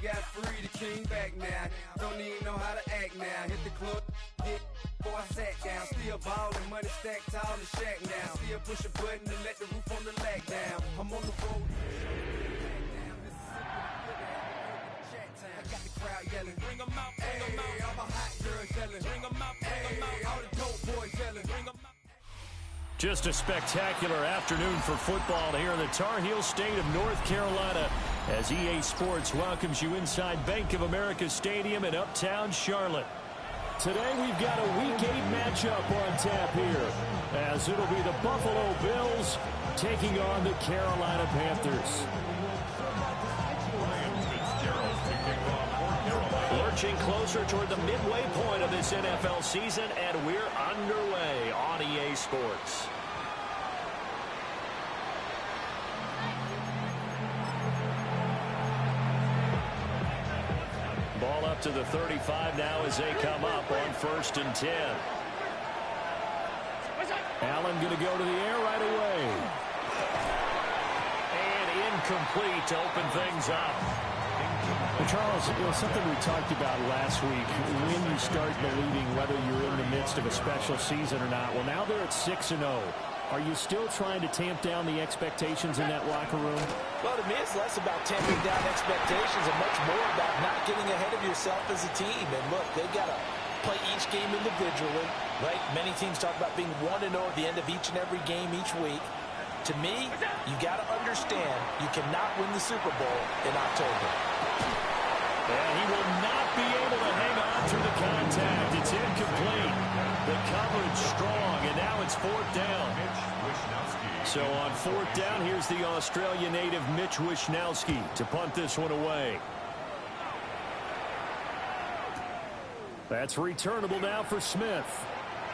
got free, the king back now. Don't even know how to act now. Hit the club, get before I sat down. Still ballin', money stacked tall in the shack now. Still push a button to let the roof on the lag down. I'm on the road. I got the crowd yelling. Bring 'em out, bring 'em out. All my hot girls yelling. Bring 'em out, bring 'em out. All the dope boys yelling. Bring 'em out. Just a spectacular afternoon for football here in the Tar Heel state of North Carolina as EA Sports welcomes you inside Bank of America Stadium in uptown Charlotte. Today we've got a Week 8 matchup on tap here as it'll be the Buffalo Bills taking on the Carolina Panthers. Lurching closer toward the midway point of this NFL season, and we're underway on EA Sports. Ball up to the 35 now as they come up on 1st and 10. Allen going to go to the air right away. And incomplete to open things up. Charles, something we talked about last week, when you start believing whether you're in the midst of a special season or not. Well, now they're at 6-0. Are you still trying to tamp down the expectations in that locker room? Well, to me, it's less about tamping down expectations and much more about not getting ahead of yourself as a team. And look, they got to play each game individually, right? Many teams talk about being 1-0 at the end of each and every game each week. To me, you got to understand you cannot win the Super Bowl in October. And he will not be able to hang on through the contact. It's incomplete. The coverage strong, and now it's 4th down. So on 4th down, here's the Australia native Mitch Wishnowsky to punt this one away. That's returnable now for Smith.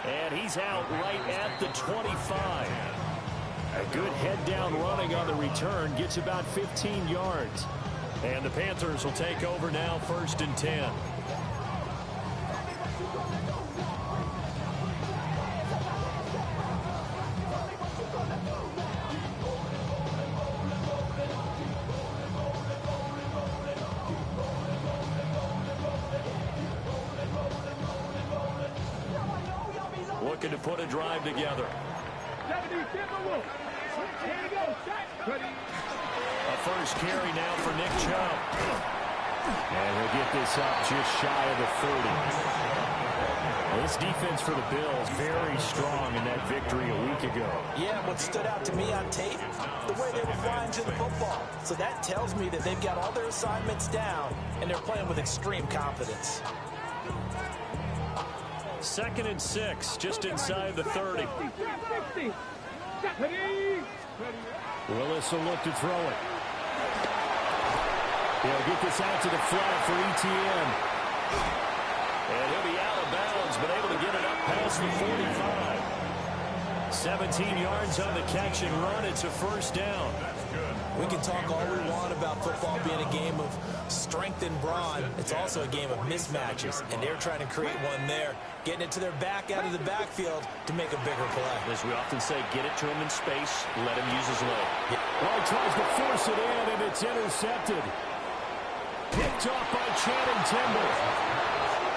And he's out right at the 25. A good head-down running on the return. Gets about 15 yards. And the Panthers will take over now 1st and 10. Looking to put a drive together. A first carry now for Nick Chubb. And he'll get this up just shy of the 30. Well, this defense for the Bills, very strong in that victory a week ago. Yeah, what stood out to me on tape, the way they were flying to the football. So that tells me that they've got all their assignments down, and they're playing with extreme confidence. 2nd and 6, just inside the 30. Willis will look to throw it. He'll get this out to the flat for ETN. And he'll be out of bounds, but able to get it up past the 45. 17 yards on the catch and run. It's a 1st down. We can talk all we want about football being a game of strength and brawn. It's also a game of mismatches, and they're trying to create one there, getting it to their back out of the backfield to make a bigger play. As we often say, get it to him in space, let him use his leg. Well, he tries to force it in, and it's intercepted. Picked off by Channing Tindall.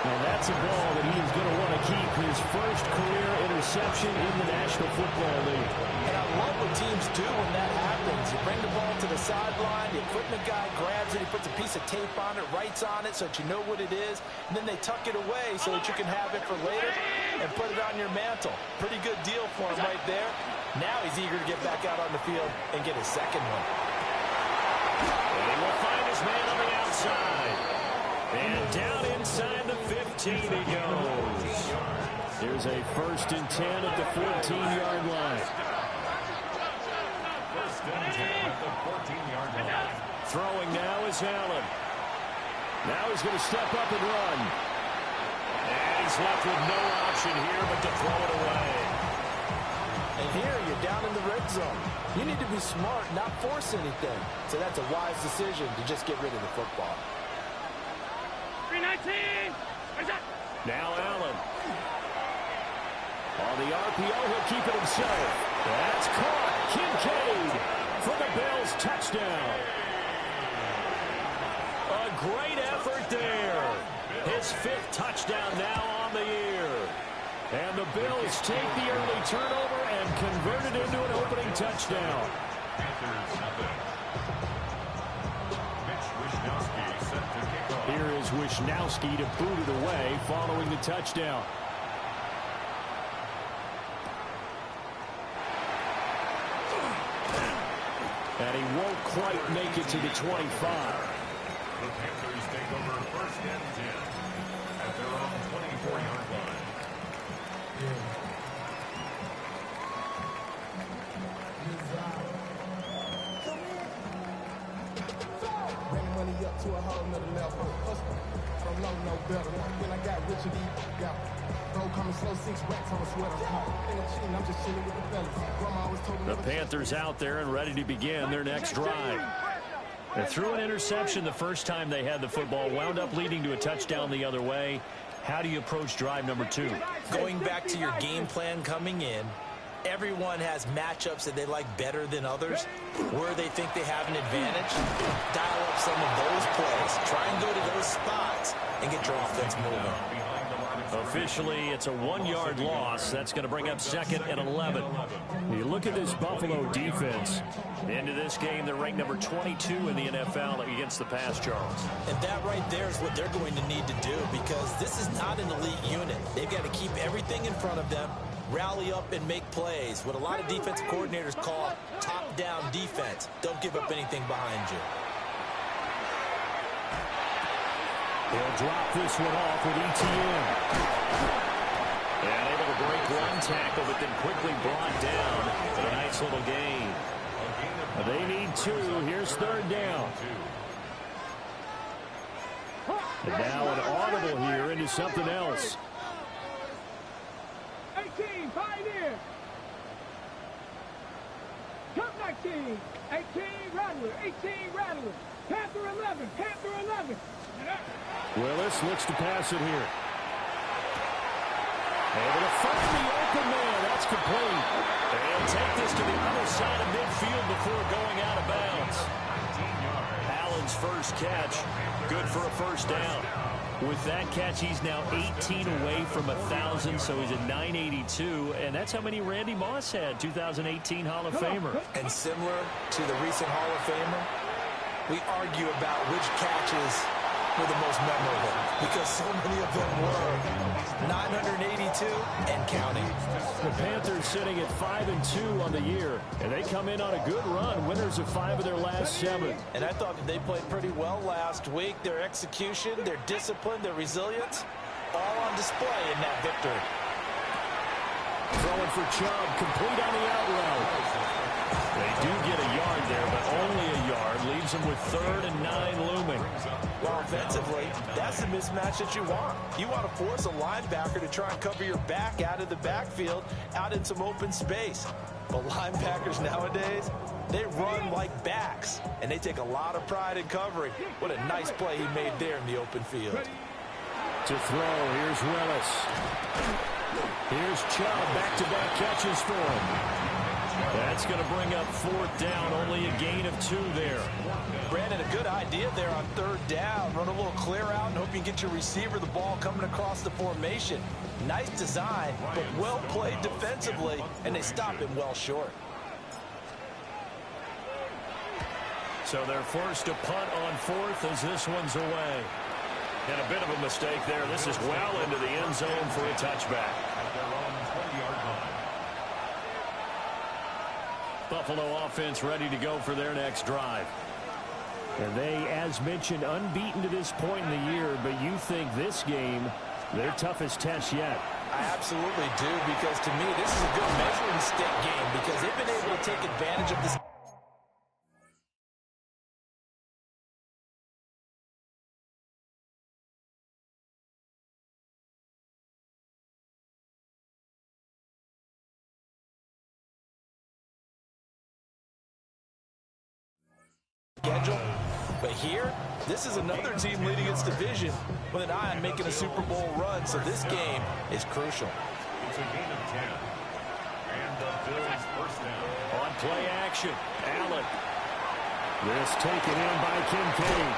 And that's a ball that he is going to want to keep, his first career interception in the National Football League. And I love what teams do when that happens. You bring the ball to the sideline, the equipment guy grabs it, he puts a piece of tape on it, writes on it so that you know what it is, and then they tuck it away so that you can have it for later and put it on your mantle. Pretty good deal for him right there. Now he's eager to get back out on the field and get his second one. And he will find his man on the outside. And down inside the 15 he goes. Here's a 1st and 10 at the 14-yard line. Throwing now is Allen. Now he's going to step up and run. And he's left with no option here but to throw it away. And here you're down in the red zone. You need to be smart, not force anything. So that's a wise decision to just get rid of the football. 319. Now Allen. On the RPO, he'll keep it himself. That's caught. Kincaid for the Bills touchdown. A great effort there. His 5th touchdown now on the year. And the Bills take the early turnover and convert it into an opening touchdown. Here is Wishnowski to boot it away following the touchdown. And he won't quite make it to the 25. The Panthers take over 1st and 10 at their own 24-yard line. Bring money up to a whole nother level. Don't know no better. When I got Richard E. got bro coming slow, 6 racks on a sweater. Ain't no cheating, I'm just chilling with the fellas. Grandma always told me The Panthers out there and ready to begin their next drive. They threw an interception the first time they had the football, wound up leading to a touchdown the other way. How do you approach drive number 2? Going back to your game plan coming in, everyone has matchups that they like better than others, where they think they have an advantage. Dial up some of those plays. Try and go to those spots and get your offense moving. Officially, it's a 1-yard loss. That's going to bring up 2nd and 11. You look at this Buffalo defense. Into this game, they're ranked number 22 in the NFL against the pass, Charles. And that right there is what they're going to need to do, because this is not an elite unit. They've got to keep everything in front of them, rally up and make plays. What a lot of defensive coordinators call top-down defense. Don't give up anything behind you. They'll drop this one off with ETN. And able to break one tackle, but then quickly brought down. A nice little gain. They need 2. Here's 3rd down. And now an audible here into something else. 18, Pioneer. Come 19, 18, Rattler, 18, Rattler. Panther 11, Panther 11. Willis looks to pass it here. Able to find the open man. That's complete. They'll take this to the other side of midfield before going out of bounds. Allen's first catch, good for a 1st down. With that catch, he's now 18 away from 1,000, so he's at 982, and that's how many Randy Moss had, 2018 Hall of Famer. And similar to the recent Hall of Famer, we argue about which catches were the most memorable, because so many of them were. 982 and counting. The Panthers sitting at 5-2 on the year, and they come in on a good run, winners of 5 of their last 7. And I thought that they played pretty well last week. Their execution, their discipline, their resilience, all on display in that victory. Throwing for Chubb, complete on the out route. They do get a yard there, but only a yard. Leaves them with 3rd and 9 looming. Well, offensively, that's the mismatch that you want. You want to force a linebacker to try and cover your back out of the backfield, out in some open space. But linebackers nowadays, they run like backs, and they take a lot of pride in covering. What a nice play he made there in the open field. To throw, here's Willis. Here's Chubb, back-to-back catches for him. That's going to bring up 4th down, only a gain of 2 there. Brandon, a good idea there on 3rd down. Run a little clear out and hope you get your receiver the ball coming across the formation. Nice design, but well played defensively, and they stop him well short. So they're forced to punt on 4th as this one's away. And a bit of a mistake there. This is well into the end zone for a touchback. At their own 20-yard line. Buffalo offense ready to go for their next drive. And they, as mentioned, unbeaten to this point in the year, but you think this game, their toughest test yet. I absolutely do, because to me, this is a good measuring stick game, because they've been able to take advantage of this. Schedule. But here, this is another team leading its division with an eye on making a Super Bowl run, so this game is crucial. It's a gain of 10. And the Bills' 1st down. On play action, Allen. This taken in by Kincaid.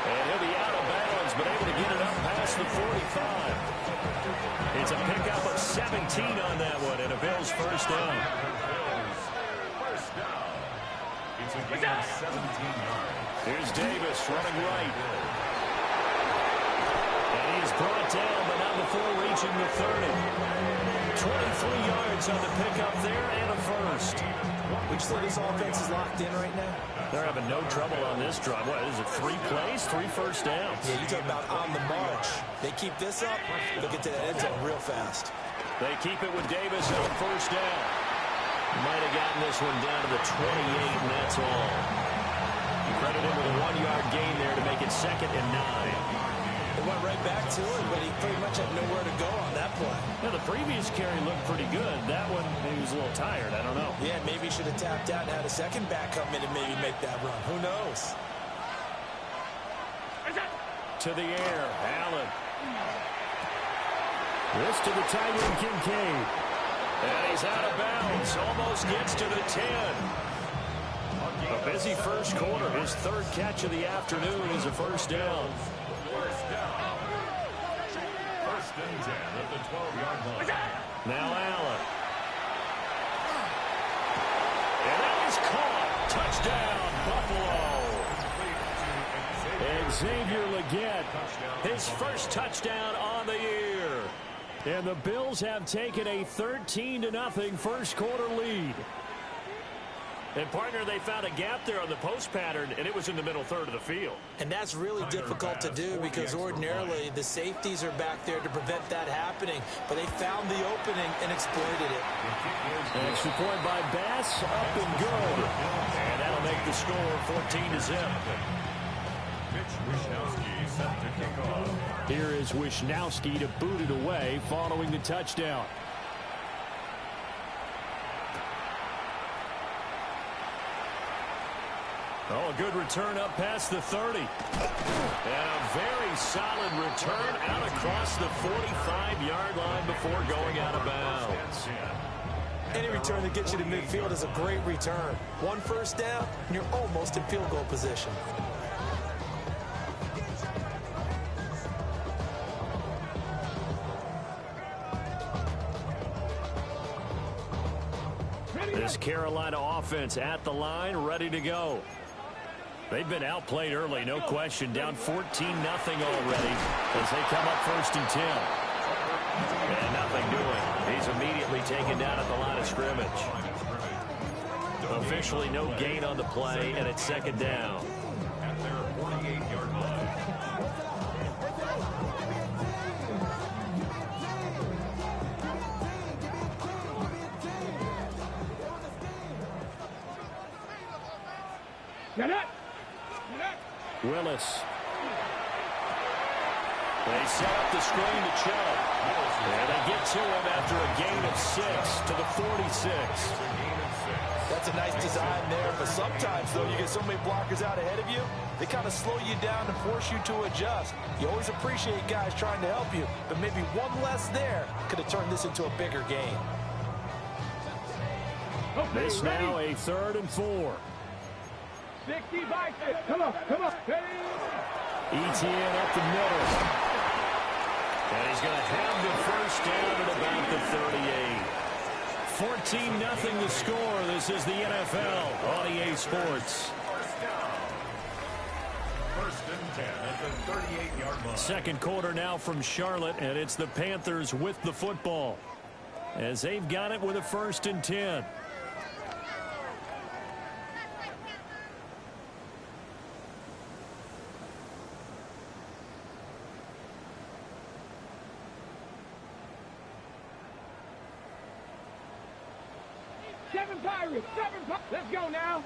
And he'll be out of bounds, but able to get it up past the 45. It's a pickup of 17 on that one, and a Bills first down. First down. It's a gain of 17 yards. Here's Davis running right. And he's brought down, but not before reaching the 30. 23 yards on the pickup there, and a first. Would you say this offense is locked in right now? They're having no trouble on this drive. What is it, 3 plays, 3 first downs? Yeah, you talk about on the march. They keep this up, they'll get to that end zone real fast. They keep it with Davis on first down. Might have gotten this one down to the 28, and that's all. Credit him with a 1-yard gain there to make it 2nd and 9. It went right back to him, but he pretty much had nowhere to go on that play. Now, the previous carry looked pretty good. That one, he was a little tired. I don't know. Yeah, maybe he should have tapped out and had a second back come in and maybe make that run. Who knows? To the air, Allen. This to the tight end, Kincaid. And he's out of bounds. Almost gets to the 10. A busy first quarter. His 3rd catch of the afternoon is a first down. First down. First and 10 at the 12-yard line. Now Allen. And that is caught. Touchdown, Buffalo. And Xavier Legette, his first touchdown on the year. And the Bills have taken a 13-0 first quarter lead. And, partner, they found a gap there on the post pattern, and it was in the middle third of the field. And that's really difficult to do because ordinarily the safeties are back there to prevent that happening. But they found the opening and exploited it. Extra point by Bass, up and good. And that'll make the score 14-0. Mitch Wishnowsky set to kick off. Here is Wishnowsky to boot it away following the touchdown. Oh, a good return up past the 30. And a very solid return out across the 45-yard line before going out of bounds. Any return that gets you to midfield is a great return. 1 first down, and you're almost in field goal position. This Carolina offense at the line, ready to go. They've been outplayed early, no question. Down 14-0 already as they come up 1st and 10. And nothing doing. He's immediately taken down at the line of scrimmage. Officially no gain on the play, and it's 2nd down. At their 48-yard line. Willis. They set up the screen to Chubb. And they get to him after a gain of 6 to the 46. That's a nice design there, but sometimes, though, you get so many blockers out ahead of you, they kind of slow you down and force you to adjust. You always appreciate guys trying to help you, but maybe one less there could have turned this into a bigger game. This now a 3rd and 4. 60 by 6. Come on. ETN up the middle. And he's going to have the first down at about the 38. 14-0 the score. This is the NFL on EA Sports. First and 10 at the 38-yard line. 2nd quarter now from Charlotte, and it's the Panthers with the football as they've got it with a 1st and 10. Seven Pirates. Let's go now.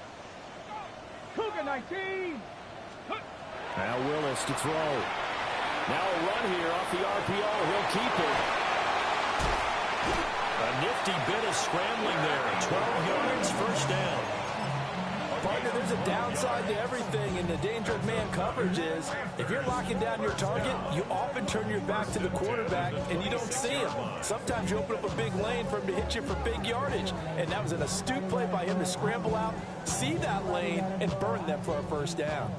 Cougar 19. Now Willis to throw. Now a run here off the RPO. He'll keep it. A nifty bit of scrambling there. 12 yards, first down. Partner, there's a downside to everything, and the danger of man coverage is if you're locking down your target, you often turn your back to the quarterback and you don't see him. Sometimes you open up a big lane for him to hit you for big yardage, and that was an astute play by him to scramble out, see that lane, and burn them for a first down.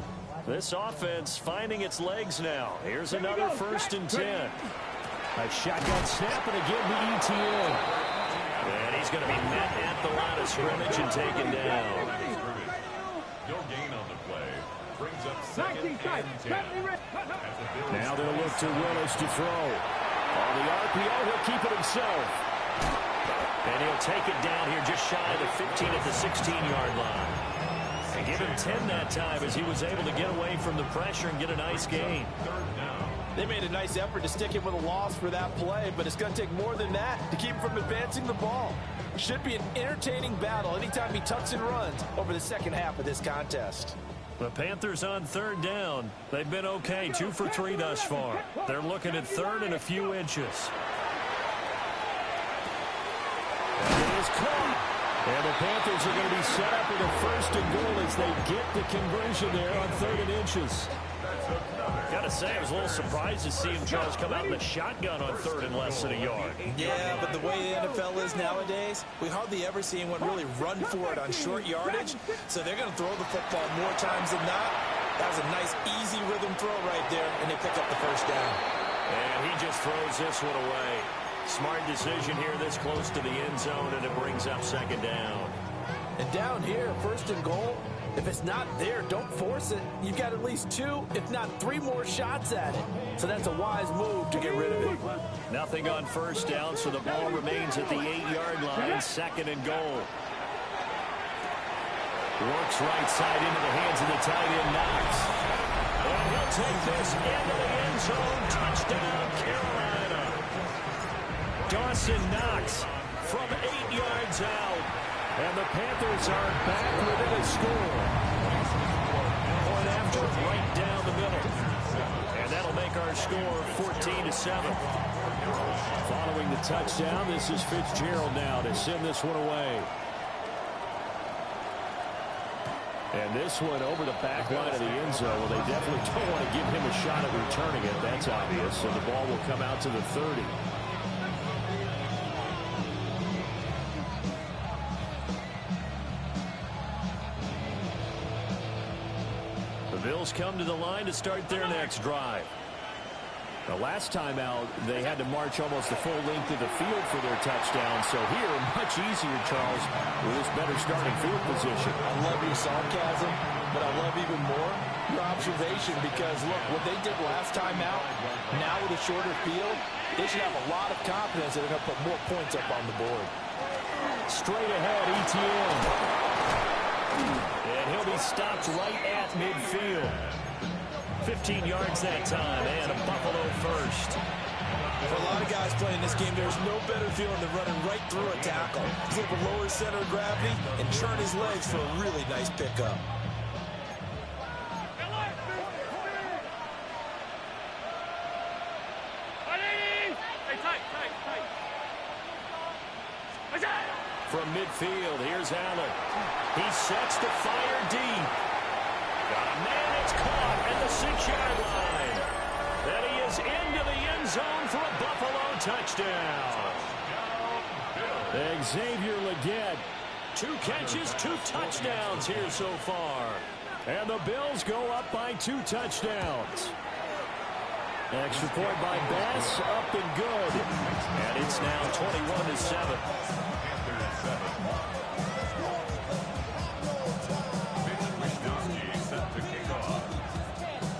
This offense finding its legs now. Here's another 1st and 10. A shotgun snap and again to ETN. And he's going to be met at the line of scrimmage and taken down. No gain on the play. Brings up 2nd and 10. Now they'll look to Willis to throw. On the RPO, he'll keep it himself. And he'll take it down here just shy of the 15 at the 16-yard line. And give him 10 that time as he was able to get away from the pressure and get a nice gain. They made a nice effort to stick him with a loss for that play, but it's going to take more than that to keep him from advancing the ball. Should be an entertaining battle anytime he tucks and runs over the second half of this contest. The Panthers on 3rd down. They've been okay, 2 for 3 thus far. They're looking at 3rd and a few inches. And it is caught. And the Panthers are going to be set up with a 1st and goal as they get the conversion there on 3rd and inches. Gotta say, I was a little surprised to see him, Charles, come out in the shotgun on 3rd and less than a yard. Yeah, but the way the NFL is nowadays, we hardly ever see anyone really run for it on short yardage. So they're going to throw the football more times than not. That was a nice, easy rhythm throw right there, and they pick up the 1st down. And he just throws this one away. Smart decision here this close to the end zone, and it brings up 2nd down. And down here, 1st and goal, if it's not there, don't force it. You've got at least 2, if not 3 more shots at it. So that's a wise move to get rid of it. Nothing on 1st down, so the ball remains at the 8-yard line, 2nd and goal. Works right side into the hands of the tight end, Knox. And he'll take this into the end zone. Touchdown, Carolina. Dawson Knox from 8 yards out. And the Panthers are back within a score. Point after right down the middle. And that'll make our score 14-7. Following the touchdown, this is Fitzgerald now to send this one away. And this one over the back line of the end zone. Well, they definitely don't want to give him a shot at returning it. That's obvious. So the ball will come out to the 30. The Bills come to the line to start their next drive. The last time out, they had to march almost the full length of the field for their touchdown. So here, much easier, Charles, with this better starting field position. I love your sarcasm, but I love even more your observation because, look, what they did last time out, now with a shorter field, they should have a lot of confidence that they're going to put more points up on the board. Straight ahead, ETN. And he'll be stopped right at midfield. 15 yards that time, and a Buffalo 1st. For a lot of guys playing this game, there's no better feeling than running right through a tackle. He's able to lower his center of gravity and churn his legs for a really nice pickup. From midfield, here's Allen. He sets the fire deep. Got a man, it's caught at the 6-yard line. And he is into the end zone for a Buffalo touchdown. Xavier Legette. 2 catches, 2 touchdowns here so far. And the Bills go up by 2 touchdowns. Extra point by Bass, up and good. And it's now 21-7.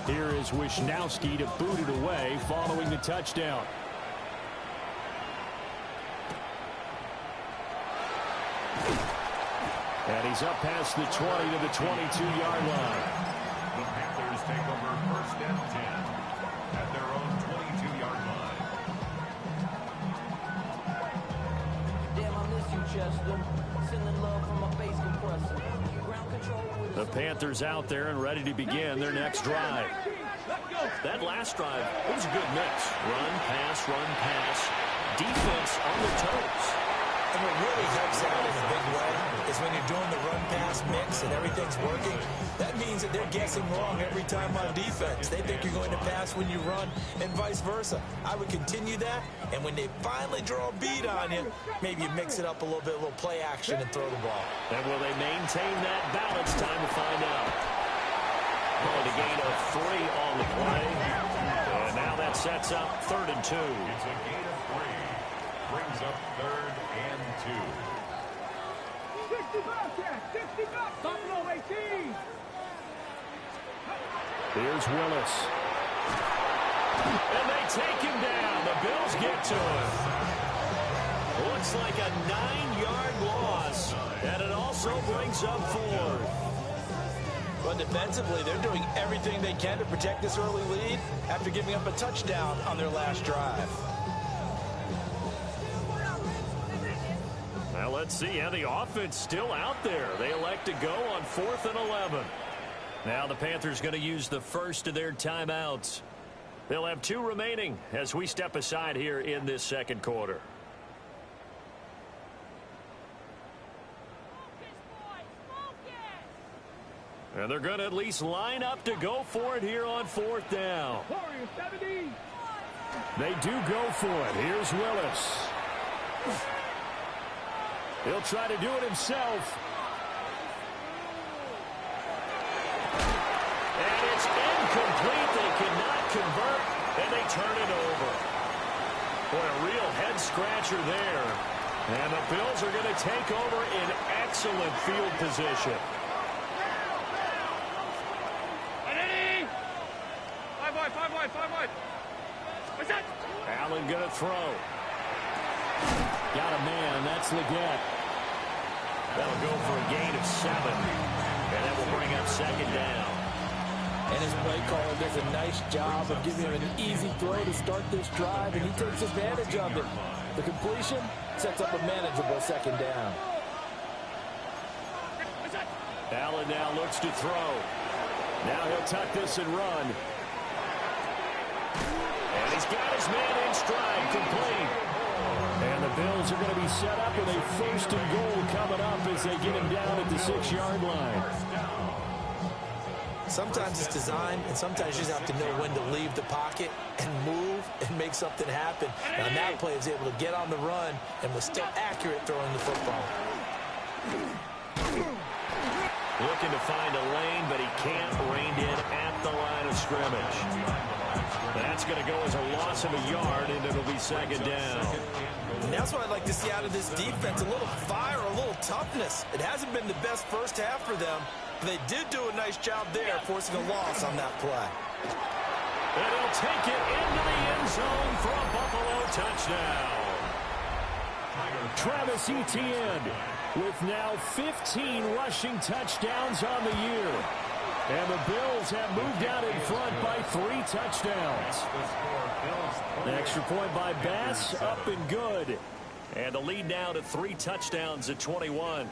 Here is Wisnowski to boot it away following the touchdown. And he's up past the 20 to the 22-yard line. The Panthers take over 1st and 10 at their own 22-yard line. Damn, I miss you, Chester. Sending love from my bass compressor. Ground control with The Panthers out there and ready to begin their next drive. That last drive, it was a good mix. Run, pass, defense on the toes. And what really helps out in a big way is when you're doing the run-pass mix and everything's working, that means that they're guessing wrong every time on defense. They think you're going to pass when you run and vice versa. I would continue that, and when they finally draw a beat on you, maybe you mix it up a little bit, a little play action and throw the ball. And will they maintain that balance? Time to find out. call it a gain of 3 on the play. And now that sets up 3rd and 2. It's a gain of 3. Brings up 3rd and 2. 60 Bobcats, 60 Bucks, Buffalo 18. Here's Willis. And they take him down. The Bills get to him. Looks like a 9-yard loss. And it also brings up 4th. But defensively, they're doing everything they can to protect this early lead after giving up a touchdown on their last drive. Well, let's see. And the offense still out there. They elect to go on 4th and 11. Now the Panthers going to use the first of their timeouts. They'll have 2 remaining as we step aside here in this second quarter. And they're going to at least line up to go for it here on 4th down. They do go for it. Here's Willis. He'll try to do it himself. And it's incomplete. They cannot convert, and they turn it over. Boy, a real head-scratcher there. And the Bills are going to take over in excellent field position. Five wide. What's that? Allen going to throw. Got a man. That's Leggett. That'll go for a gain of 7. And that will bring up 2nd down. And his play caller does a nice job of giving him an easy throw to start this drive, and he takes advantage of it. The completion sets up a manageable 2nd down. Allen now looks to throw. Now he'll tuck this and run. And he's got his man in stride, complete. And the Bills are going to be set up with a 1st and goal coming up as they get him down at the 6-yard line. Sometimes it's design, and sometimes you just have to know when to leave the pocket and move and make something happen. And on that play, he was able to get on the run and was still accurate throwing the football. Looking to find a lane, but he can't rein in at the line of scrimmage. That's going to go as a loss of a yard, and it'll be 2nd down. And that's what I'd like to see out of this defense, a little fire, a little toughness. It hasn't been the best first half for them, but they did do a nice job there, forcing a loss on that play. And he'll take it into the end zone for a Buffalo touchdown. Travis Etienne with now 15 rushing touchdowns on the year. And the Bills have moved out in front by 3 touchdowns. An extra point by Bass, up and good. And the lead now to 3 touchdowns at 21.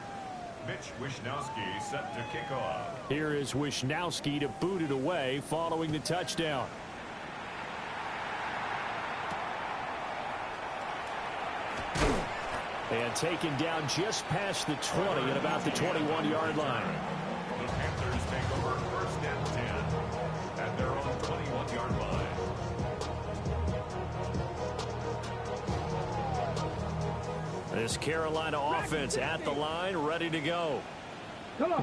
Mitch Wishnowsky set to kick off. Here is Wishnowsky to boot it away following the touchdown. And taken down just past the 20 at about the 21-yard line. The Panthers take over 1st and 10 at their own 21-yard line. This Carolina offense at the line, ready to go.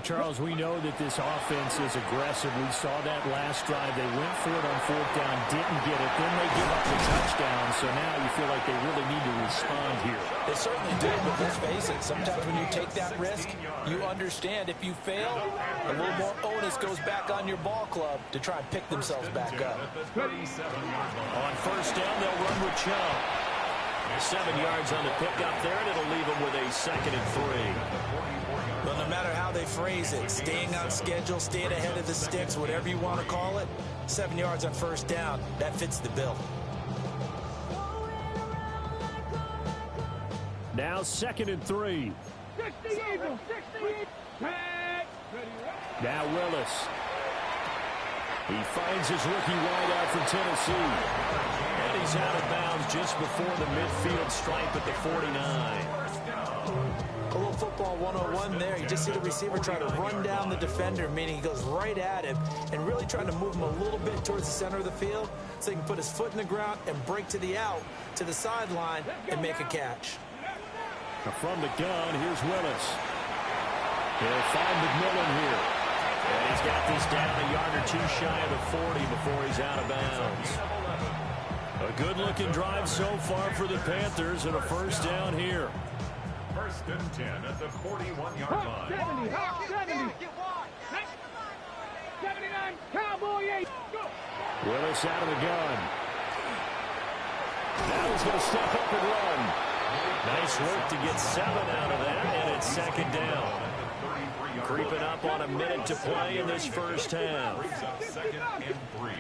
Charles, we know that this offense is aggressive. We saw that last drive. They went for it on 4th down, didn't get it. Then they give up the touchdown. So now you feel like they really need to respond here. They certainly do, but let's face it, sometimes when you take that risk, you understand if you fail, a little more onus goes back on your ball club to try and pick themselves back up. On 1st down, they'll run with Chubb. 7 yards on the pickup there, and it'll leave them with a 2nd and 3. But no matter how they phrase it, staying on schedule, staying ahead of the sticks, whatever you want to call it, 7 yards on 1st down, that fits the bill. Now 2nd and 3. 60 Eagles, 60 Now Willis. He finds his rookie wideout from Tennessee. And he's out of bounds just before the midfield stripe at the 49. A little football 101 there. You just see the receiver try to run down the defender, meaning he goes right at him and really trying to move him a little bit towards the center of the field so he can put his foot in the ground and break to the out, to the sideline, and make a catch. Now from the gun, here's Willis. He'll find McMillan here. And he's got this down a yard or too shy of the 40 before he's out of bounds. A good-looking drive so far for the Panthers and a first down here. First and 10 at the 41-yard line. 70, 70. 79, Cowboy 8. Go. Willis out of the gun. Now he's going to step up and run. Nice work to get 7 out of that, and it's second down. Creeping up on a minute to play in this first half. Second and 3.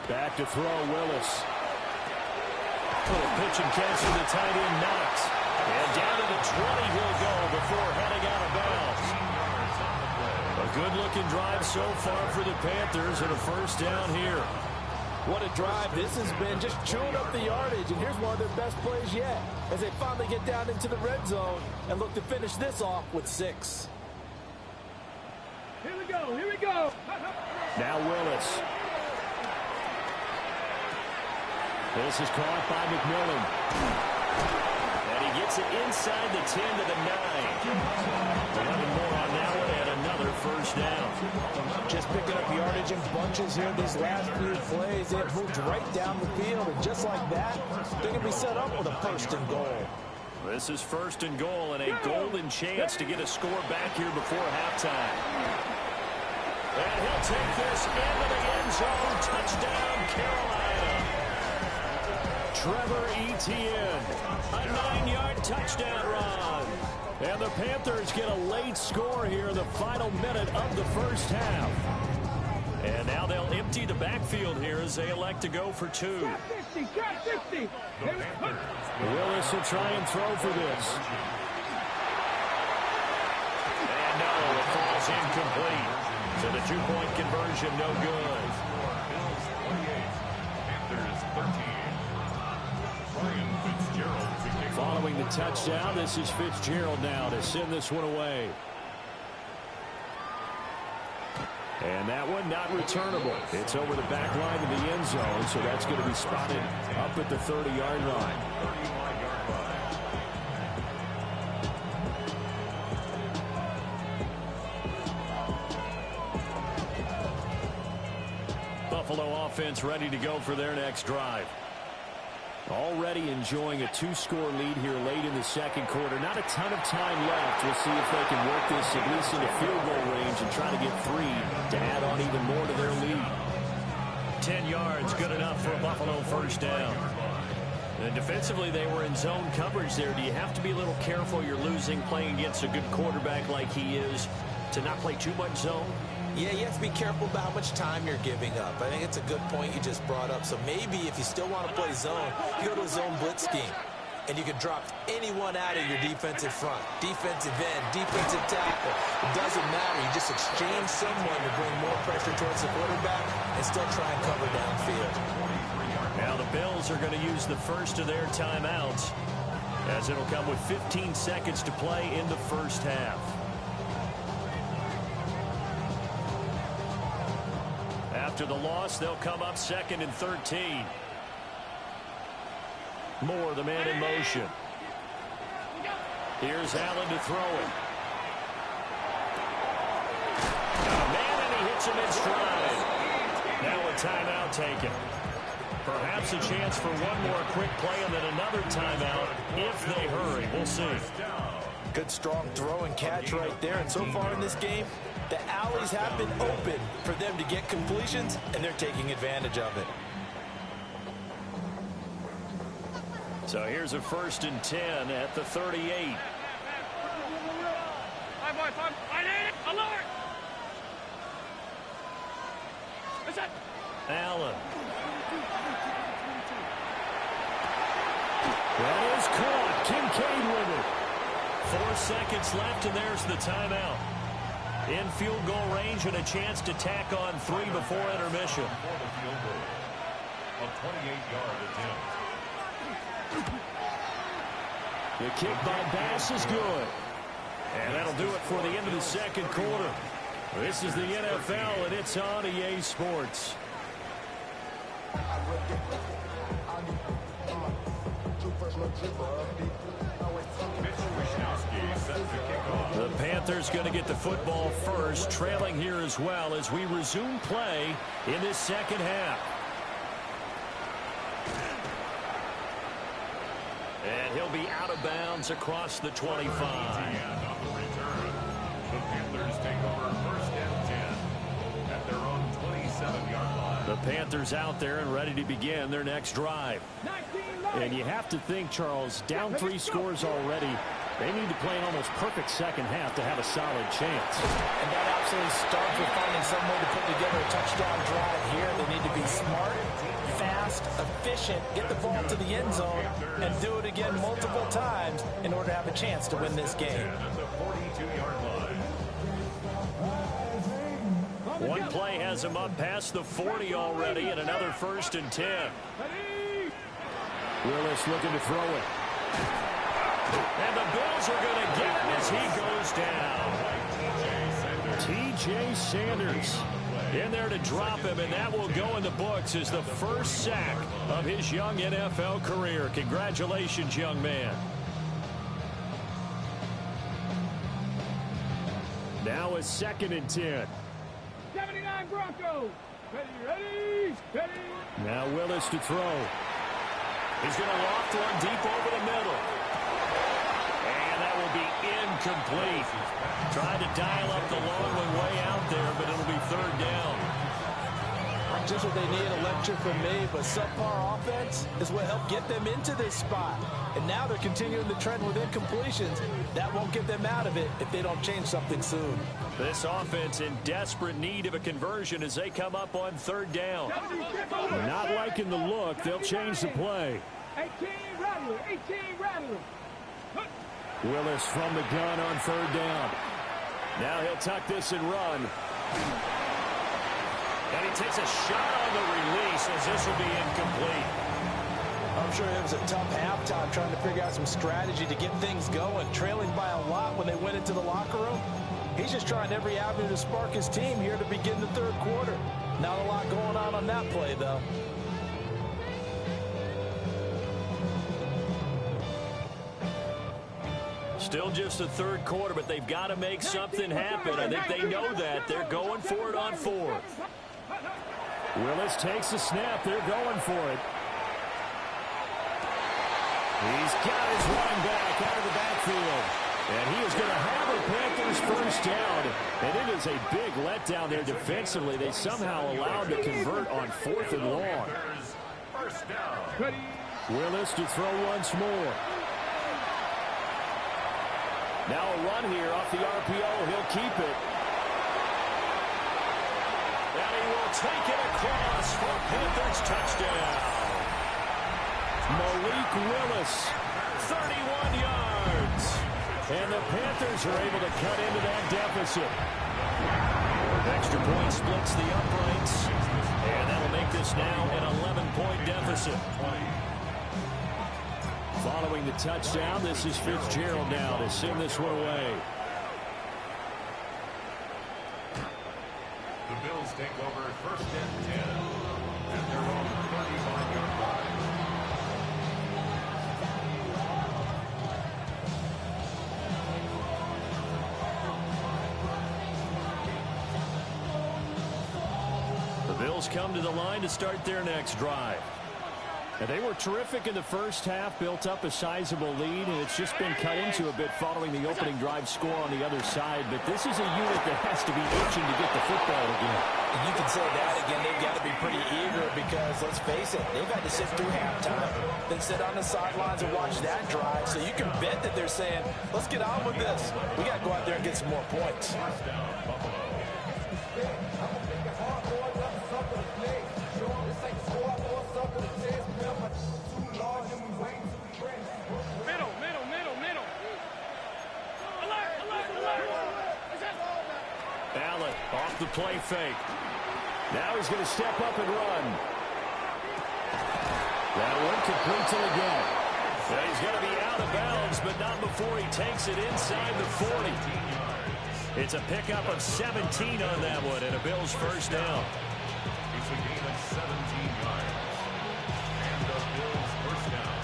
Back to throw, Willis. Little pitch and catch to the tight end, Knox. And down to the 20 he'll go before heading out of bounds. A good-looking drive so far for the Panthers and a first down here. What a drive this has been, just chewing up the yardage, and here's one of their best plays yet as they finally get down into the red zone and look to finish this off with 6. Here we go, here we go. Now Willis. This is caught by McMillan. And he gets it inside the 10 to the 9. 11 more on that one and another first down. Just picking up yardage in bunches here these last few plays. They have moved right down the field, and just like that, they're going to be set up with a first and goal. This is first and goal and a golden chance to get a score back here before halftime. And he'll take this into the end zone. Touchdown, Carolina. Trevor Etienne, a 9-yard touchdown run. And the Panthers get a late score here in the final minute of the first half. And now they'll empty the backfield here as they elect to go for 2. Trap 60, trap 60. Willis will try and throw for this. And no, it falls incomplete. So the 2-point conversion no good. Bills 28, Panthers 13. Ryan Fitzgerald to kick off. Following the touchdown, this is Fitzgerald now to send this one away. And that one not returnable. It's over the back line of the end zone, so that's going to be spotted up at the 30-yard line. 31-yard line. Buffalo offense ready to go for their next drive. Already enjoying a 2-score lead here late in the second quarter. Not a ton of time left. We'll see if they can work this at least into field goal range and try to get 3 to add on even more to their lead. 10 yards, good enough for a Buffalo first down. And defensively, they were in zone coverage there. Do you have to be a little careful? You're losing, playing against a good quarterback like he is, to not play too much zone? Yeah, you have to be careful about how much time you're giving up. I think it's a good point you just brought up. So maybe if you still want to play zone, you go to a zone blitz scheme. And you can drop anyone out of your defensive front. Defensive end, defensive tackle. It doesn't matter. You just exchange someone to bring more pressure towards the quarterback and still try and cover downfield. Now the Bills are going to use the first of their timeouts, as it'll come with 15 seconds to play in the first half. After the loss, they'll come up 2nd and 13. Moore, the man in motion. Here's Allen to throw it. Man, and he hits him in stride. Now a timeout taken. Perhaps a chance for one more quick play and then another timeout if they hurry. We'll see. Good strong throw and catch right there. And so far in this game, the alleys have been open for them to get completions, and they're taking advantage of it. So here's a 1st and 10 at the 38. Alert! Allen. That is caught. Kincaid with it. 4 seconds left, and there's the timeout. In field goal range and a chance to tack on 3 before intermission. For the field goal. A 28-yard attempt. The kick by Bass is good. And that'll do it for the end of the second quarter. This is the NFL, and it's on EA Sports. The Panthers going to get the football first, trailing here as well as we resume play in this second half. And he'll be out of bounds across the 25. And on the return, the Panthers take over first and 10 at their own 27-yard line. The Panthers out there and ready to begin their next drive. And you have to think, Charles, down 3 scores already. They need to play an almost perfect second half to have a solid chance. And that absolutely starts with finding some way to put together a touchdown drive here. They need to be smart, fast, efficient, get the ball to the end zone, and do it again multiple times in order to have a chance to win this game. At the 42-yard line. One play has him up past the 40 already, and another first and 10. Willis looking to throw it. And the Bills are going to get him as he goes down. T.J. Sanders in there to drop him, and that will go in the books as the first sack of his young NFL career. Congratulations, young man. Now a 2nd and 10. 79 Broncos. Ready. Now Willis to throw. He's going to loft one deep over the middle. And that will be incomplete. Trying to dial up the long one way out there, but it'll be third down. Just what they need, a lecture from me, but subpar offense is what helped get them into this spot. And now they're continuing the trend with incompletions. That won't get them out of it if they don't change something soon. This offense in desperate need of a conversion as they come up on third down. Not liking the look. They'll change the play. 18 Rattler. Willis from the gun on third down. Now he'll tuck this and run. And he takes a shot on the release as this will be incomplete. I'm sure it was a tough halftime trying to figure out some strategy to get things going, trailing by a lot when they went into the locker room. He's just trying every avenue to spark his team here to begin the third quarter. Not a lot going on that play, though. Still just the third quarter, but they've got to make something happen. I think they know that. They're going for it on fourth. Willis takes the snap. They're going for it. He's got his running back out of the backfield. And he is going to have the Panthers first down. And it is a big letdown there defensively. They somehow allowed to convert on 4th and long. First down. Willis to throw once more. Now a run here off the RPO. He'll keep it. And he will take it across for Panthers touchdown. Malik Willis, 31 yards. and the Panthers are able to cut into that deficit. Extra point splits the uprights, and that'll make this now an 11-point deficit. Following the touchdown, this is Fitzgerald now to send this one away. The Bills take over first and 10 at their own 35-yard line. The Bills come to the line to start their next drive. And they were terrific in the first half, built up a sizable lead, and it's just been cut into a bit following the opening drive score on the other side. But this is a unit that has to be itching to get the football again. And you can say that again. They've got to be pretty eager because, let's face it, they've had to sit through halftime, then sit on the sidelines and watch that drive. So you can bet that they're saying, let's get on with this. We got to go out there and get some more points. First down, Buffalo. Allen off the play fake. Now he's going to step up and run. That one complete to the gap. Well, he's going to be out of bounds, but not before he takes it inside the 40. It's a pickup of 17 on that one, and a Bills first down. It's a gain of 17 yards. And the Bills first down.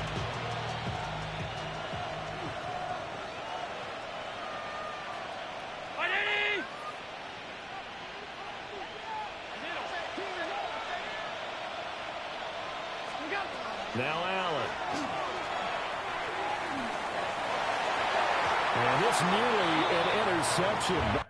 Now Allen. And this nearly an interception.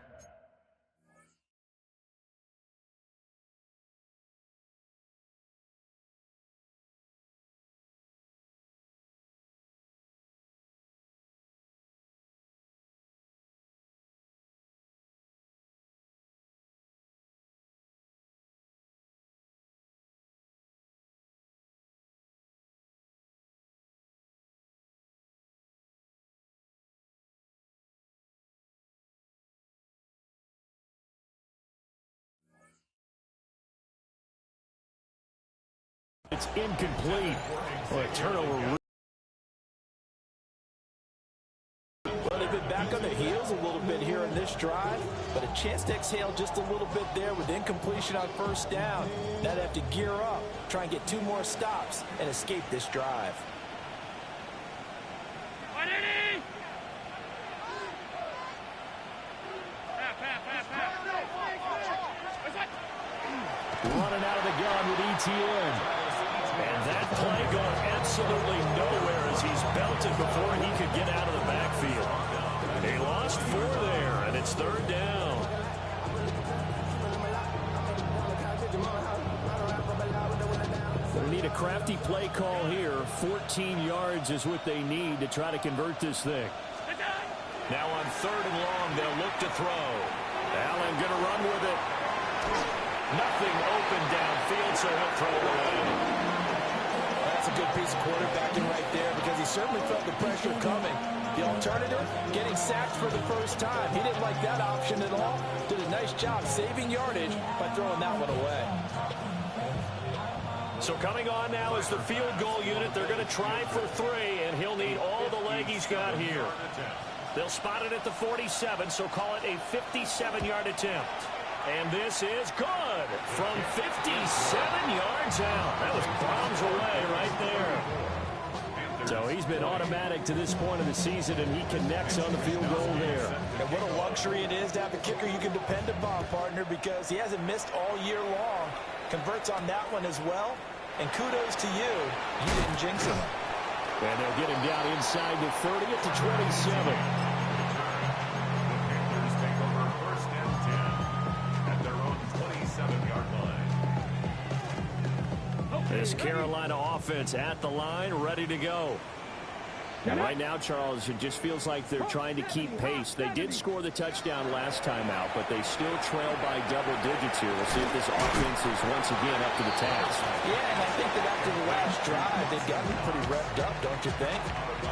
It's incomplete. Or a turnover. Well, they've been back on their heels a little bit here in this drive, but a chance to exhale just a little bit there with incompletion on first down. Now they have to gear up, try and get 2 more stops, and escape this drive. Running out of the gun with ETN. And that play going absolutely nowhere as he's belted before he could get out of the backfield. They lost 4 there, and it's 3rd down. They need a crafty play call here. 14 yards is what they need to try to convert this thing. Now on 3rd and long, they'll look to throw. Allen going to run with it. Nothing open downfield, so he'll throw it away. That's a good piece of quarterbacking right there because he certainly felt the pressure coming. The alternative, getting sacked for the first time. He didn't like that option at all. Did a nice job saving yardage by throwing that one away. So coming on now is the field goal unit. They're going to try for 3, and he'll need all the leg he's got here. They'll spot it at the 47, so call it a 57-yard attempt. And this is good from 57 yards out. That was bombs away right there. So he's been automatic to this point of the season, and he connects on the field goal there. And what a luxury it is to have a kicker you can depend upon, partner, because he hasn't missed all year long. Converts on that one as well. And kudos to you. You didn't jinx him. And they'll get him down inside the 30 at the 27. This Carolina offense at the line, ready to go. And right now, Charles, it just feels like they're trying to keep pace. They did score the touchdown last time out, but they still trail by double digits here. We'll see if this offense is once again up to the task. Yeah, and I think that after the last drive, they've gotten pretty revved up, don't you think?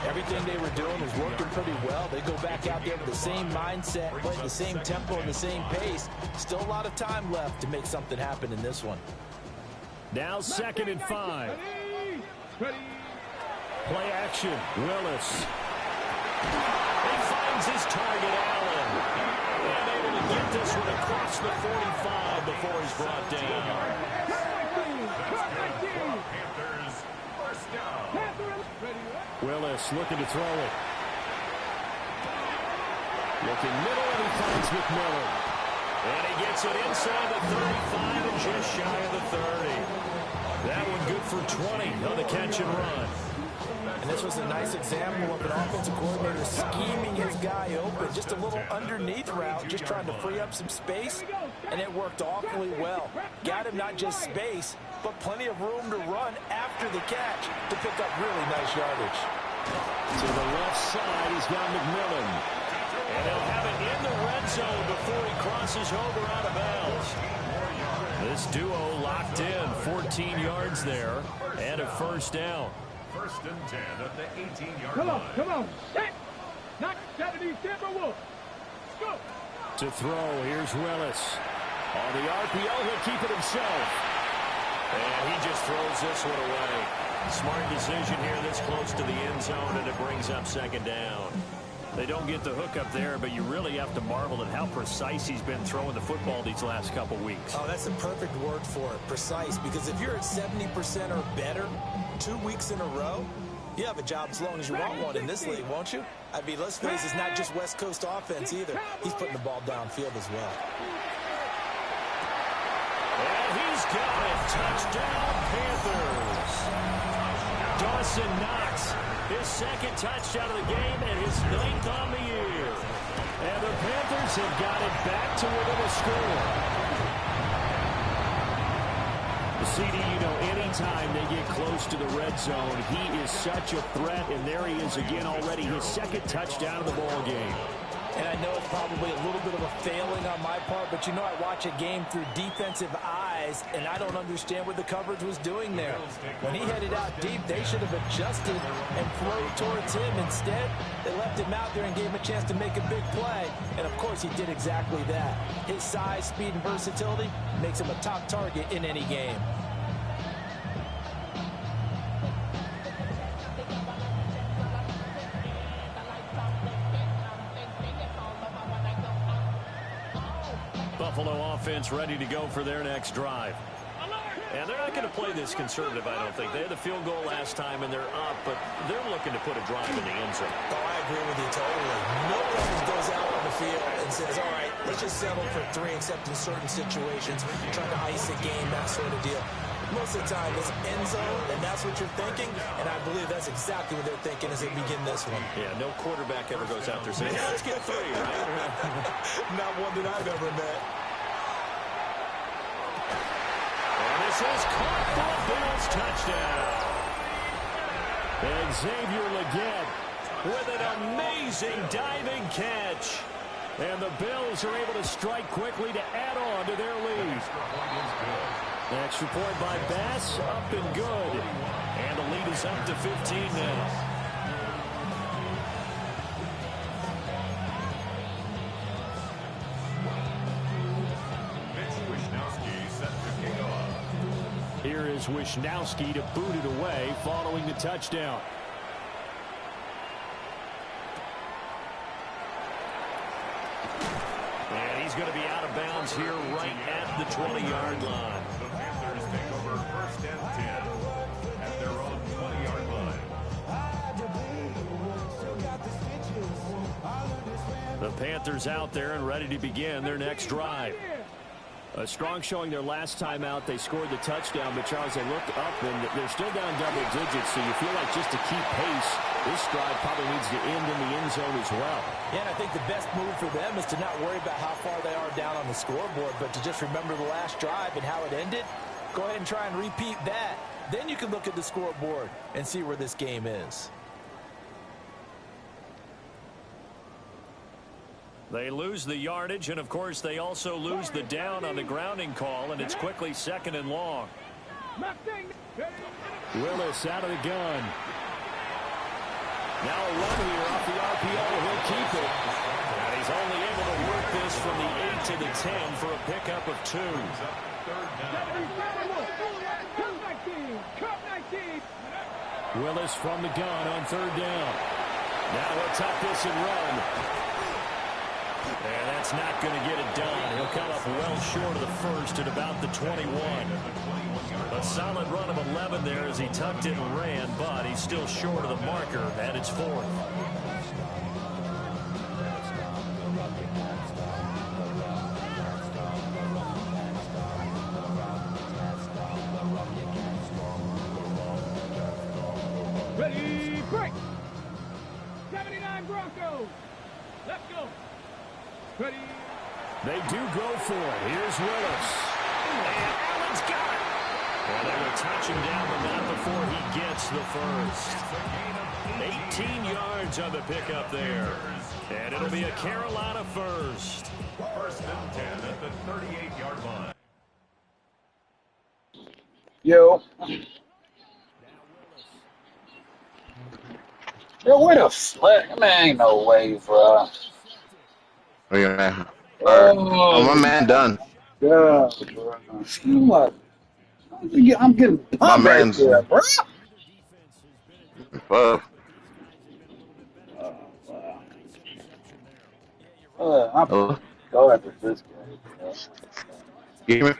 Everything they were doing was working pretty well. They go back out there with the same mindset, play the same tempo and the same pace. Still a lot of time left to make something happen in this one. Now 2nd and 5. Play action, Willis. He finds his target, Allen. And able to get this one across the 45 before he's brought down. Willis looking to throw it. Looking middle, and he finds McMillan. And he gets it inside the 35 and just shy of the 30. That one good for 20 on the catch and run. And this was a nice example of an offensive coordinator scheming his guy open. Just a little underneath route, just trying to free up some space, and it worked awfully well. Got him not just space, but plenty of room to run after the catch to pick up really nice yardage. To the left side, he's got McMillan. And he'll have it in the red zone before he crosses over out of bounds. This duo locked in, 14 yards there, and a 1st down. 1st and 10 at the 18-yard line. line. Come on, set. Knock Saturday Timberwolves. Go. To throw, here's Willis. On the RPO, he'll keep it himself. And he just throws this one away. Smart decision here this close to the end zone, and it brings up 2nd down. They don't get the hook up there, but you really have to marvel at how precise he's been throwing the football these last couple weeks. Oh, that's the perfect word for it, precise, because if you're at 70% or better 2 weeks in a row, you have a job as long as you want one in this league, won't you? I mean, let's face it, it's not just West Coast offense either. He's putting the ball downfield as well. And he's got it. Touchdown, Panthers. Dawson Knox, his second touchdown of the game and his 9th on the year. And the Panthers have got it back to within a score. The CD, you know, anytime they get close to the red zone, he is such a threat, and there he is again already, his second touchdown of the ball game. And I know it's probably a little bit of a failing on my part, but you know I watch a game through defensive eyes, and I don't understand what the coverage was doing there. When he headed out deep, they should have adjusted and flowed towards him. Instead, they left him out there and gave him a chance to make a big play. And, of course, he did exactly that. His size, speed, and versatility makes him a top target in any game. Buffalo offense ready to go for their next drive. And they're not going to play this conservative, I don't think. They had the field goal last time, and they're up, but they're looking to put a drive in the end zone. Oh, I agree with you totally. No one goes out on the field and says, all right, let's just settle for 3, except in certain situations, trying to ice a game, that sort of deal. Most of the time, it's end zone, and that's what you're thinking, and I believe that's exactly what they're thinking as they begin this one. Yeah, no quarterback ever goes out there saying, yeah, let's get 3, right? Not one that I've ever met. And this is caught for a Bills touchdown. And Xavier Legette with an amazing diving catch. And the Bills are able to strike quickly to add on to their lead. Extra point by Bass, up and good. And the lead is up to 15 now. Here is Wishnowski to boot it away following the touchdown. And he's going to be out of bounds here right at the 20-yard line. The Panthers take over 1st and 10 at their own 20-yard line. The Panthers out there and ready to begin their next drive. A strong showing their last time out. They scored the touchdown, but Charles, they look up and they're still down double digits, so you feel like just to keep pace, this drive probably needs to end in the end zone as well. Yeah, and I think the best move for them is to not worry about how far they are down on the scoreboard, but to just remember the last drive and how it ended. Go ahead and try and repeat that. Then you can look at the scoreboard and see where this game is. They lose the yardage, and, of course, they also lose the down on the grounding call, and it's quickly 2nd and long. Willis out of the gun. Now a run here off the RPO. He'll keep it. And he's only able to work this from the 8 to the 10 for a pickup of 2. Willis from the gun on 3rd down. Now he'll tuck this and run. And that's not going to get it done. He'll come up well short of the first at about the 21. A solid run of 11 there as he tucked it and ran, but he's still short of the marker at its 4th. Ready, break. 79 Broncos. Let's go. Ready. They do go for it. Here's Willis. And Allen's got it. Well, they will touch him down, but not before he gets the first. 18 yards on the pickup there. And it'll be a Carolina first. 1st and 10 at the 38-yard line. Yo. Yo, where the flag? Man, ain't no way, bro. Oh, yeah, man. Oh, my man done. Yeah, bro. What? I'm getting pumped My right man's there, bro. Fuck. I'm Hello? go after this guy. Bro. You hear me?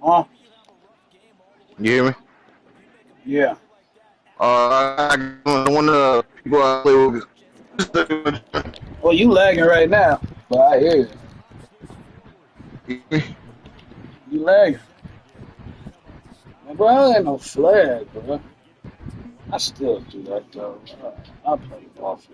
Huh? You hear me? Yeah. I want to people I play with. Well, you lagging right now, but I hear you. You hear me? You lagging. Man, bro, I ain't no flag, bro. I still do that though. I play offense.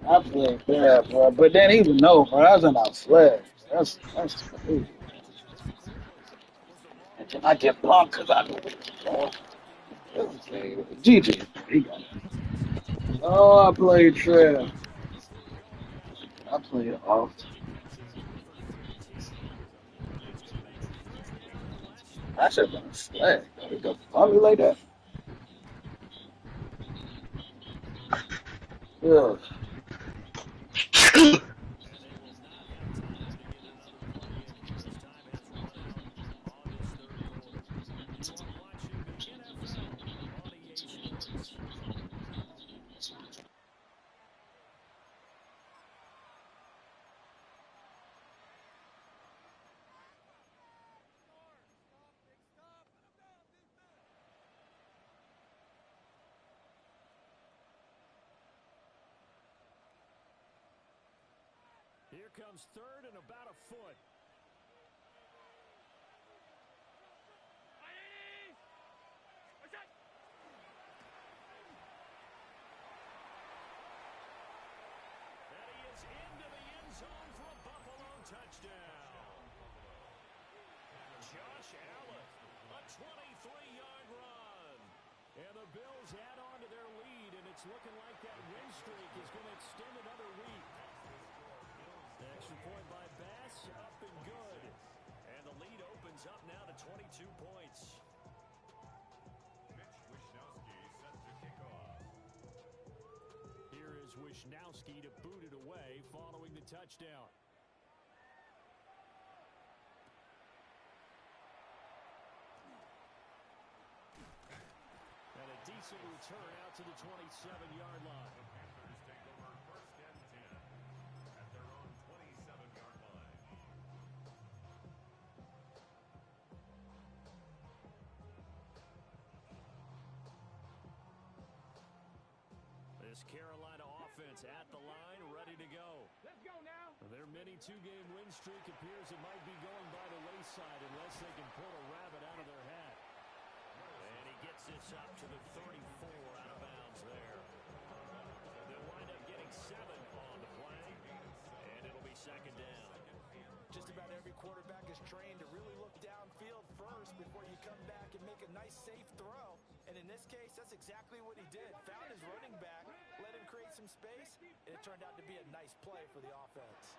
I play bad, bro. But then even though, bro, I was in our flag. That's crazy. And then I get bumped because I do. Okay, GG. He got it. Oh, I play trash. I play it off. I should have been a flag. He go bump me like that. Yeah. Here comes third and about a foot. And he is into the end zone for a Buffalo touchdown. Josh Allen, a 23-yard run. And the Bills add on to their lead, and it's looking like that win streak is going to extend another week. Extra point by Bass, up and good. And the lead opens up now to 22 points. Here is Wishnowski to boot it away following the touchdown. And a decent return out to the 27-yard line. This Carolina offense at the line, ready to go. Let's go now. Their mini two-game win streak appears it might be going by the wayside unless they can pull a rabbit out of their hat. And he gets this up to the 34 out of bounds there. They'll wind up getting 7 on the play, and it'll be second down. Just about every quarterback is trained to really look downfield first before you come back and make a nice, safe throw. And in this case, that's exactly what he did. Found his running back, let him create some space, and it turned out to be a nice play for the offense.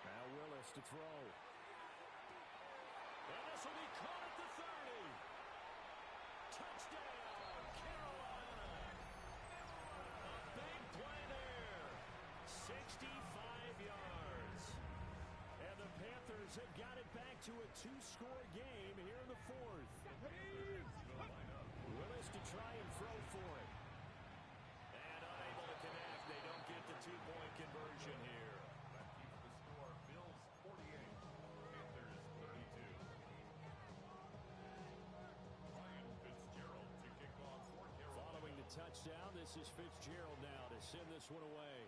Now Willis to throw. And this will be caught at the 30. Touchdown, Carolina. A big play there. 65 yards. And the Panthers have got it back to a 2-score game here in the fourth. Willis to try and throw for it. And unable to connect. They don't get the 2-point conversion here. That keeps the score. Bills 48, Panthers 32. Ryan Fitzgerald to kick off for Carolina. Following the touchdown, this is Fitzgerald now to send this one away.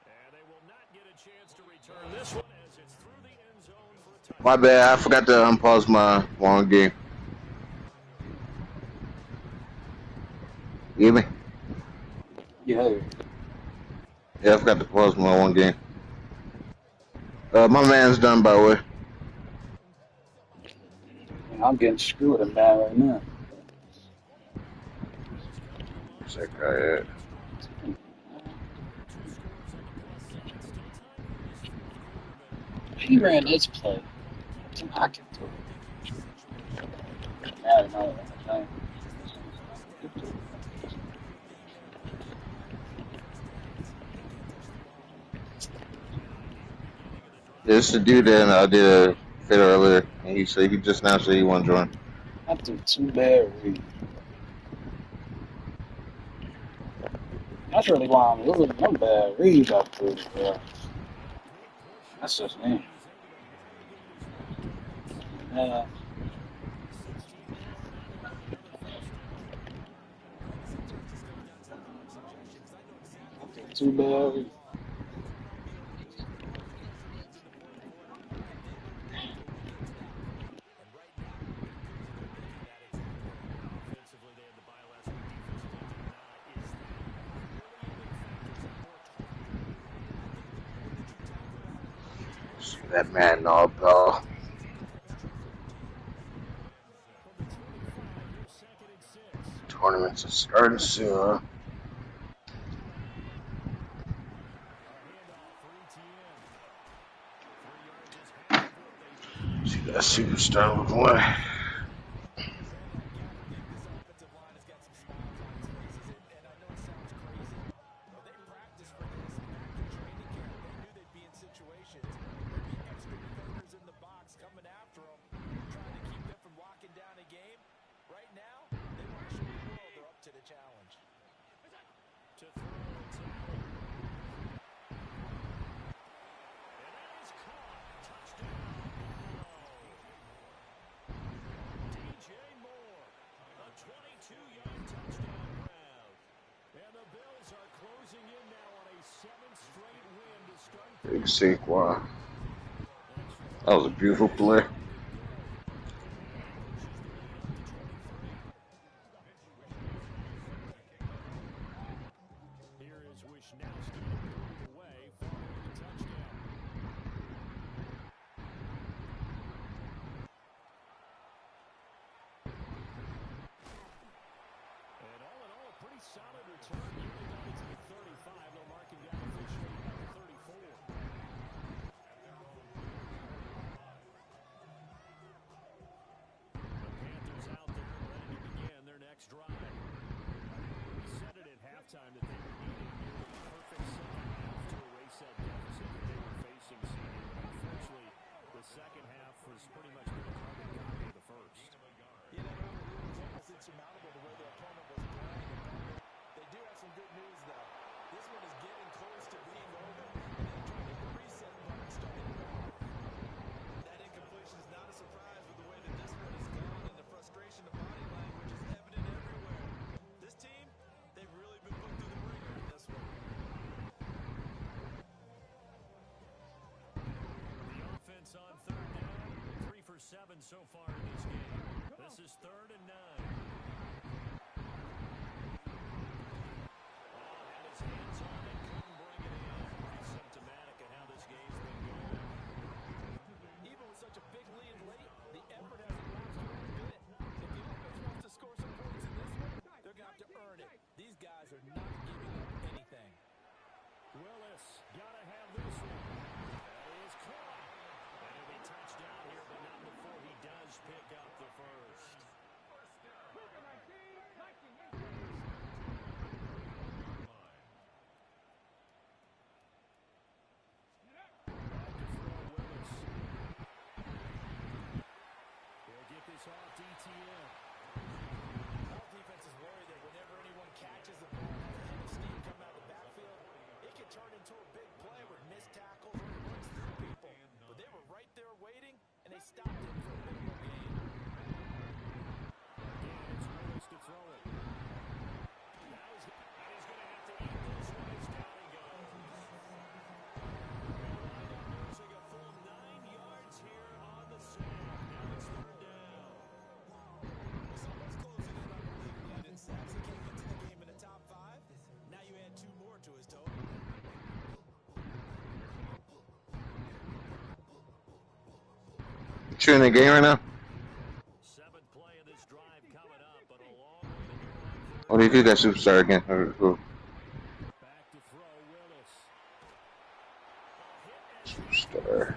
And they will not get a chance to return this one as it's through the end zone for a touchdown. My bad. I forgot to unpause my one game. You hear me? Yeah. Yeah, I forgot to pause my one game. My man's done, by the way. I'm getting screwed in that right now. Check that. He ran this play. I can do it. I know that. This is the dude that I did a fit earlier, and he said he just now said he want to join. I threw 2 bad reads. That's really why I'm losing them bad reads I threw, bro. That's just me. Yeah. I threw 2 bad reads. See that Madden all ball. Tournaments are starting soon. See that superstar with one. Big Saquon. That was a beautiful play. So far in this game. This is 3rd and 9. Had his hands on it, couldn't bring it in. Pretty symptomatic of how this game's been going. Even with such a big lead late, the effort hasn't lapsed one bit. If the offense wants to score some points in this one, they're going to have to earn it. These guys are not giving up anything. Willis, gotta have this one. That is caught. And it'll be touchdown here, but not before he does pick up the first. He'll get this off DTM. All defenses worry that whenever anyone catches the ball and has a head of steam come out of the backfield, it can turn into a big play with missed tackles or runs through people. But they were right there waiting, and they stopped it for a minimal gain. Again, it's Willis to throw it. Now he's going to have to eat this one. It's down he goes. Losing a full 9 yards here on the snap. Now it's 3rd down. Someone's closing in on the league lead in sacks. He came into the game in the top 5. Now you add 2 more to his total. You in the game right now? 7th play of this drive coming up, but a long way to go. What do you do that superstar again? Who? Back to throw, Willis. Superstar.